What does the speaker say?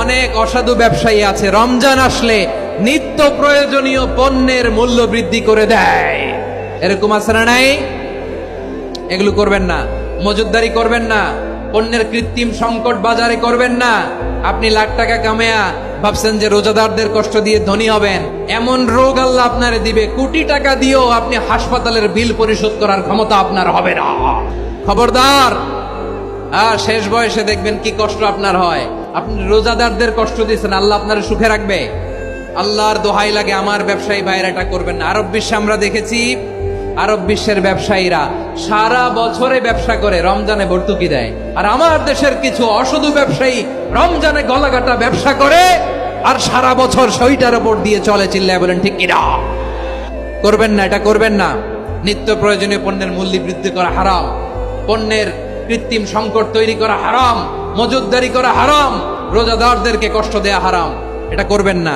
অনেক অসাধু ব্যবসায়ী আছে রমজান আসলে নিত্য প্রয়োজনীয় পণ্যের মূল্য বৃদ্ধি করে দেয়। এরকম আছে না নাই? এগুলো করবেন না, মজুতদারি করবেন না, পণ্যের কৃত্রিম সংকট বাজারে করবেন না। আপনি লাখ টাকা কামায়া ভাবছেন যে রোজাদারদের কষ্ট দিয়ে ধনী হবেন, এমন রোগ আল্লাহ আপনারে দিবে, কোটি টাকা দিয়েও আপনি হাসপাতালের বিল পরিশোধ করার ক্ষমতা আপনার হবে না। খবরদার। শেষ বয়সে দেখবেন কি কষ্ট আপনার হয়। আপনি রোজাদারদের কষ্ট দিচ্ছেন, আল্লাহ আপনার সুখে রাখবে? আল্লাহর দোহাই লাগে আমার ব্যবসায়ী ভাইরা এটা করবেন না। আরব বিশ্বে আমরা দেখেছি, আরব বিশ্বের ব্যবসায়ীরা সারা বছরে ব্যবসা করে, রমজানে ভর্তুকি দেয়। আর আমার দেশের কিছু অসাধু ব্যবসায়ী রমজানে গলাকাটা ব্যবসা করে আর সারা বছর সইটার উপর দিয়ে চলে। চিল্লায় বলেন ঠিক কিনা? করবেন না, এটা করবেন না। নিত্য প্রয়োজনীয় পণ্যের মূল্য বৃদ্ধি করা হারাম, পণ্যের কৃত্রিম সংকট তৈরি করা হারাম, মজুতদারি করা হারাম, রোজাদারদেরকে কষ্ট দেয়া হারাম। এটা করবেন না।